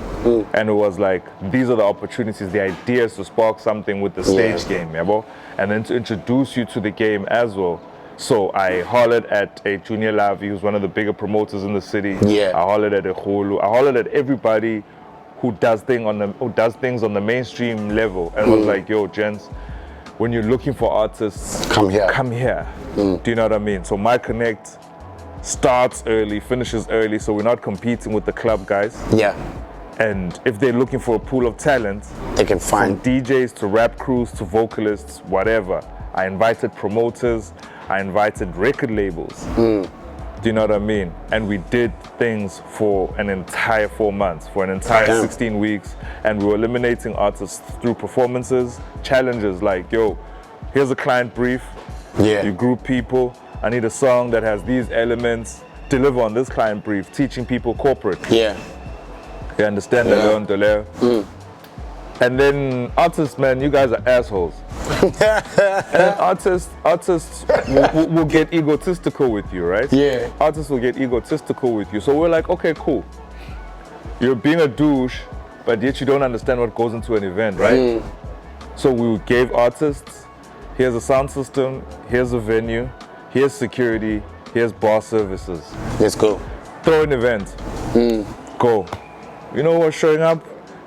[SPEAKER 3] And it was like, these are the opportunities, the ideas to spark something with the stage game, yeah, and then to introduce you to the game as well. So I hollered at a Junior Lavi, who's one of the bigger promoters in the city.
[SPEAKER 1] Yeah.
[SPEAKER 3] I hollered at a Khulu. I hollered at everybody who does things on the mainstream level, and was like, yo, gents, when you're looking for artists,
[SPEAKER 1] come here.
[SPEAKER 3] Do you know what I mean? So my Connect starts early, finishes early, so we're not competing with the club guys.
[SPEAKER 1] Yeah.
[SPEAKER 3] And if they're looking for a pool of talent,
[SPEAKER 1] they can find
[SPEAKER 3] from DJs to rap crews to vocalists, whatever. I invited promoters, I invited record labels. Do you know what I mean? And we did things for an entire 4 months, for an entire 16 weeks, and we were eliminating artists through performances, challenges like, yo, here's a client brief, you group people, I need a song that has these elements, deliver on this client brief, teaching people corporate.
[SPEAKER 1] Yeah.
[SPEAKER 3] You understand that? And then artists, man, you guys are assholes. And then artists will get egotistical with you, right?
[SPEAKER 1] Yeah.
[SPEAKER 3] Artists will get egotistical with you. So we're like, okay, cool. You're being a douche, but yet you don't understand what goes into an event, right? So we gave artists, here's a sound system, here's a venue, here's security, here's bar services.
[SPEAKER 1] Let's go.
[SPEAKER 3] Throw an event. Go. You know what's showing up?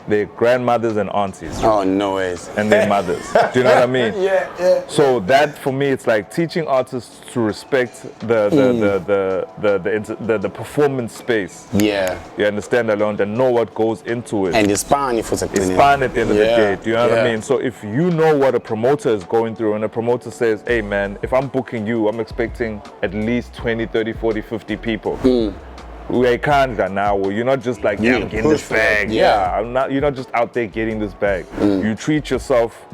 [SPEAKER 3] Their grandmothers and aunties.
[SPEAKER 1] Oh, no ways.
[SPEAKER 3] And their mothers. Do you know what I mean?
[SPEAKER 1] Yeah.
[SPEAKER 3] So that for me, it's like teaching artists to respect the performance space.
[SPEAKER 1] Yeah.
[SPEAKER 3] You understand, Alon, and know what goes into it.
[SPEAKER 1] And it's fun if it's
[SPEAKER 3] fun at the end of the day. Do you know what I mean? So if you know what a promoter is going through, and a promoter says, hey man, if I'm booking you, I'm expecting at least 20, 30, 40, 50 people. We can't now. You're not just like, I'm getting this bag. You're not just out there getting this bag. You treat yourself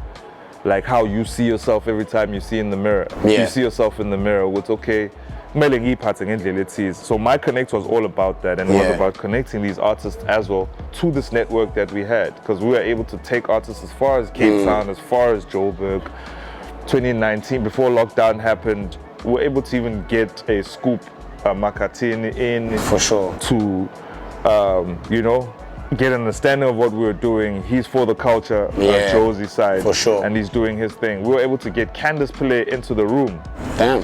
[SPEAKER 3] like how you see yourself every time you see in the mirror. You see yourself in the mirror. It's okay. So my Connect was all about that, and it was about connecting these artists as well to this network that we had, because we were able to take artists as far as Cape Town, as far as Joburg. 2019, before lockdown happened, we were able to even get a scoop Makatini in
[SPEAKER 1] for sure
[SPEAKER 3] to get an understanding of what we were doing. He's for the culture, Josie's side,
[SPEAKER 1] for sure,
[SPEAKER 3] and he's doing his thing. We were able to get Candice Pillay into the room.
[SPEAKER 1] Damn.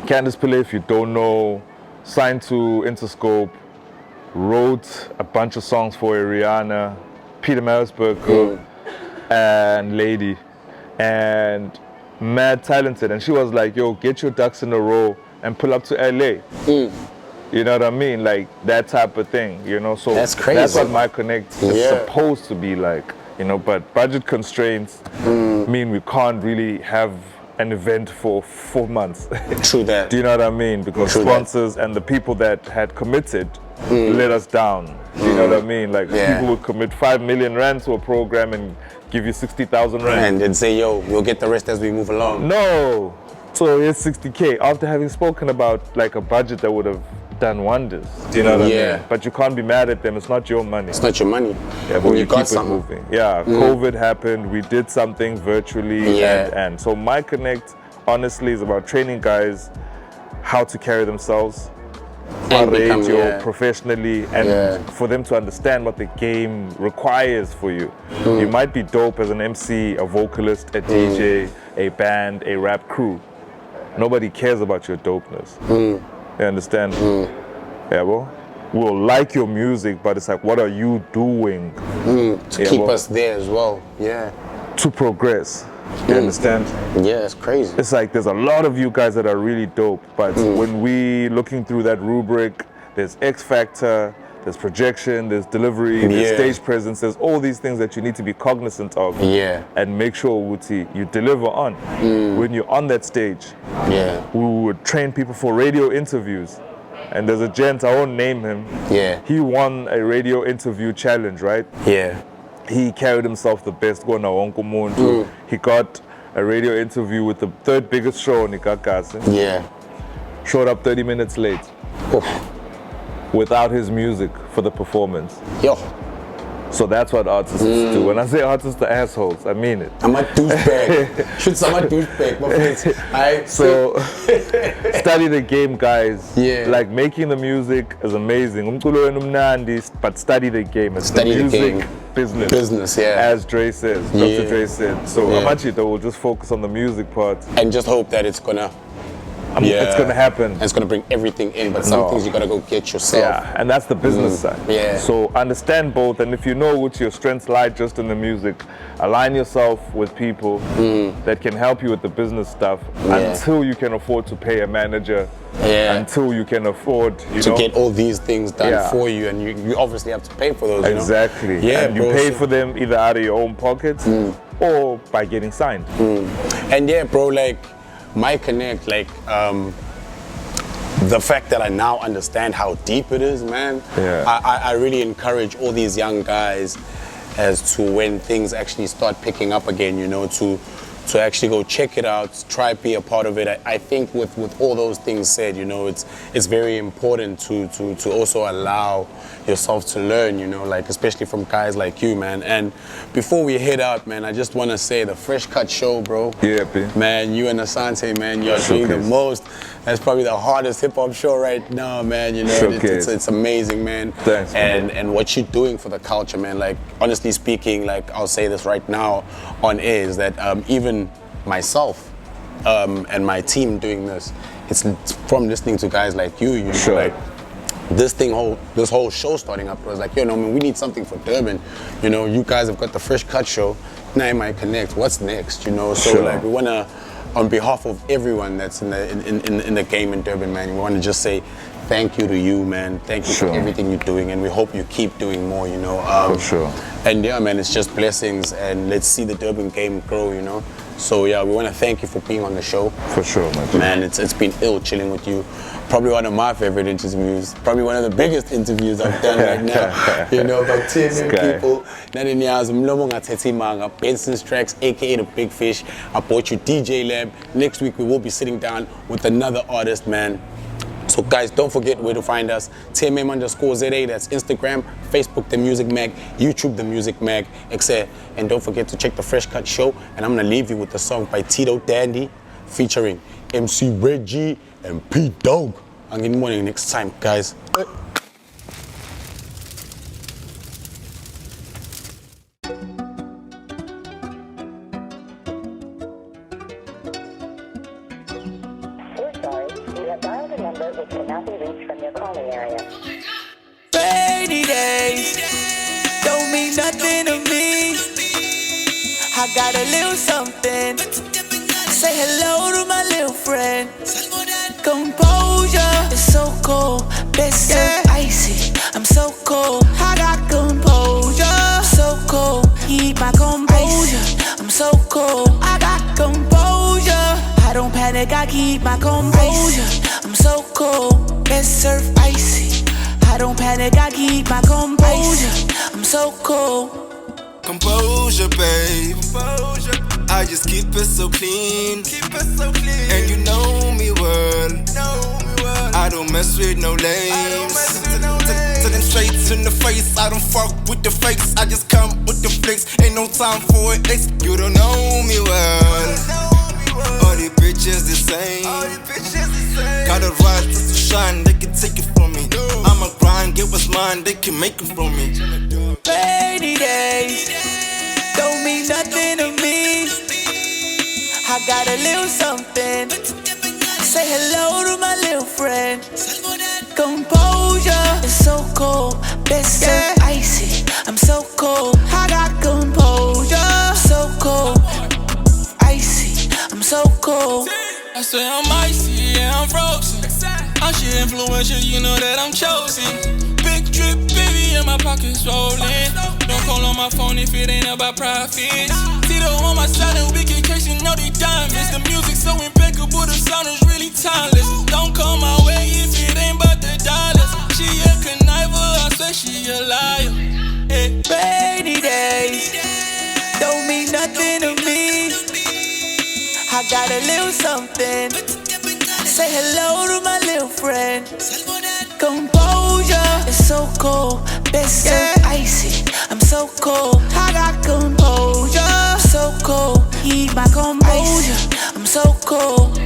[SPEAKER 3] Candice Pillay, if you don't know, signed to Interscope, wrote a bunch of songs for Rihanna, Peter Marisburg, and Lady, and mad talented. And she was like, yo, get your ducks in a row and pull up to LA. You know what I mean? Like that type of thing, So
[SPEAKER 1] that's crazy.
[SPEAKER 3] That's what my Connect is supposed to be like, but budget constraints mean we can't really have an event for 4 months.
[SPEAKER 1] True that.
[SPEAKER 3] Do you know what I mean? Because sponsors and the people that had committed let us down. Do you know what I mean? Like people would commit 5 million rand to a program and give you 60,000 rand.
[SPEAKER 1] And then say, yo, we'll get the rest as we move along.
[SPEAKER 3] No. So it's 60K after having spoken about like a budget that would have done wonders. Do you know what I mean? But you can't be mad at them. It's not your money.
[SPEAKER 1] It's not your money.
[SPEAKER 3] Yeah, but you keep it moving. Yeah, COVID happened. We did something virtually. And so my Connect, honestly, is about training guys how to carry themselves,
[SPEAKER 1] And become,
[SPEAKER 3] radio, professionally, and for them to understand what the game requires for you. You might be dope as an MC, a vocalist, a DJ, a band, a rap crew. Nobody cares about your dopeness. You understand? Yeah, well, we'll like your music, but it's like, what are you doing
[SPEAKER 1] to keep us there as well? Yeah.
[SPEAKER 3] To progress. You understand?
[SPEAKER 1] Yeah, it's crazy.
[SPEAKER 3] It's like there's a lot of you guys that are really dope, but when we looking through that rubric, there's X Factor, there's projection, there's delivery, there's stage presence, there's all these things that you need to be cognizant of. And make sure, Wuti, you deliver on. When you're on that stage, we would train people for radio interviews. And there's a gent, I won't name him. He won a radio interview challenge, right? He carried himself the best. He got a radio interview with the third biggest show on Gagasi. Showed up 30 minutes late. Without his music for the performance. So that's what artists do. When I say artists are assholes, I mean it.
[SPEAKER 1] I'm a douchebag. Should I'm a douchebag, my friends.
[SPEAKER 3] So study the game, guys. Like making the music is amazing. But study the game. It's
[SPEAKER 1] Study
[SPEAKER 3] the music
[SPEAKER 1] the game.
[SPEAKER 3] business. As Dre says, Dr. Dre said. So Amachita will just focus on the music part.
[SPEAKER 1] And just hope that it's gonna
[SPEAKER 3] it's gonna happen.
[SPEAKER 1] And it's gonna bring everything in, but some things you gotta go get yourself.
[SPEAKER 3] And that's the business side. So understand both, and if you know what your strengths lie just in the music, align yourself with people that can help you with the business stuff until you can afford to pay a manager, until you can afford
[SPEAKER 1] to get all these things done for you, and you obviously have to pay for those.
[SPEAKER 3] Exactly. And you pay for them either out of your own pockets or by getting signed.
[SPEAKER 1] And bro, like my connect, like the fact that I now understand how deep it is, man. I really encourage all these young guys as to when things actually start picking up again, to actually go check it out, try be a part of it. I think with all those things said, it's very important to also allow yourself to learn, like especially from guys like you, man. And before we head out, man, I just want to say the Fresh Cut show, bro. Man, you and Asante, man, you're doing the most. That's probably the hardest hip hop show right now, man. It's amazing, man.
[SPEAKER 3] Thanks, man.
[SPEAKER 1] And what you're doing for the culture, man. Like honestly speaking, like I'll say this right now on air is that even myself and my team doing this, it's from listening to guys like you, like this whole show starting up was like, man, we need something for Durban. You guys have got the Fresh Cut show. Now it might connect. What's next? So like we wanna, on behalf of everyone that's in the game in Durban, man, we want to just say thank you to you, man. Thank you for everything you're doing, and we hope you keep doing more, And man, it's just blessings, and let's see the Durban game grow, So we want to thank you for being on the show.
[SPEAKER 3] For sure,
[SPEAKER 1] man. It's been ill chilling with you. Probably one of my favorite interviews. Probably one of the biggest interviews I've done right now. About 10 people. Benson's Tracks, aka The Big Fish. I bought you DJ Lab. Next week we will be sitting down with another artist, man. So guys, don't forget where to find us. TMM_ZA, that's Instagram, Facebook, The Music Mag, YouTube, The Music Mag, etc. And don't forget to check the Fresh Cut show. And I'm gonna leave you with the song by Tito Dandy, featuring MC Reggie and Pete Dog. I'll get morning next time, guys.
[SPEAKER 4] Rainy days don't mean nothing to me. I got a little something. Say hello to my little friend. Composure is so cold. Best served icy. I'm so cold. I got composure. So cold. Keep my composure. I'm so cold. I got composure. I don't panic. I keep my composure. I'm so cold. Best served icy. I don't panic, I keep my composure. I'm so cool.
[SPEAKER 2] Composure, babe. Composure. I just keep it so clean. And you know me well. I don't mess with no lames. To them straight in the face. I don't fuck with the fakes. I just come with the flicks. Ain't no time for it. You don't know me well. All these bitches the same. Gotta rise just to shine, they can take it from me. I'ma grind, get what's mine, they can make it from me.
[SPEAKER 4] Rainy days don't mean nothing to me. I got a little something. Say hello to my little friend. Composure is so cold. Best served icy. I'm so cold. I got composure. So cold. Icy. I'm so cold.
[SPEAKER 5] I say I'm icy, yeah, I'm frozen. I'm shit influential, you know that I'm chosen. Big drip, baby, and my pockets rolling. Don't call on my phone if it ain't about profits. Tito on my side and wicked case, you know they diamonds. The music so impeccable, the sound is really timeless. Don't call my way if it ain't about the dollars. She a conniver, I swear she a liar. Hey.
[SPEAKER 4] Rainy days don't mean nothing to me. I got a little something. Say hello to my little friend. Composure is so cold. Best served icy. I'm so cold. I got composure. So cold. Keep my composure. I'm so cold.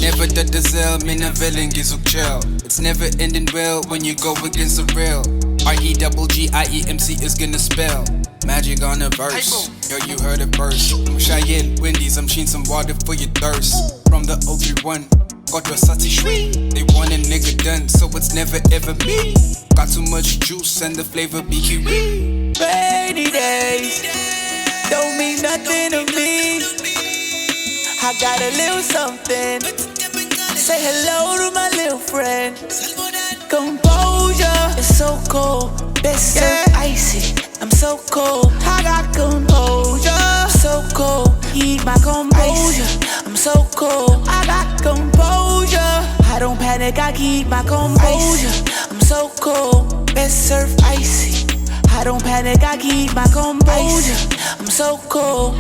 [SPEAKER 6] Never that the zell, man, a villain gives a chill. It's never ending well when you go against the real. REGGIEMC is gonna spell magic on a verse. Yo, you heard it first. Cheyenne, Wendy's, I'm sheen some water for your thirst. From the 031, got your sati shwee. They want a nigga done, so it's never ever me. Got too much juice and the flavor be kiwi.
[SPEAKER 4] Rainy days don't mean nothing to me. I got a little something. Say hello to my little friend. Composure is so cold. Best served icy. I'm so cold. I got composure. So cold. Keep my composure. I'm so cold. I got composure. I don't panic. I keep my composure. I'm so cold. Best served icy. I don't panic. I keep my composure. I'm so cold.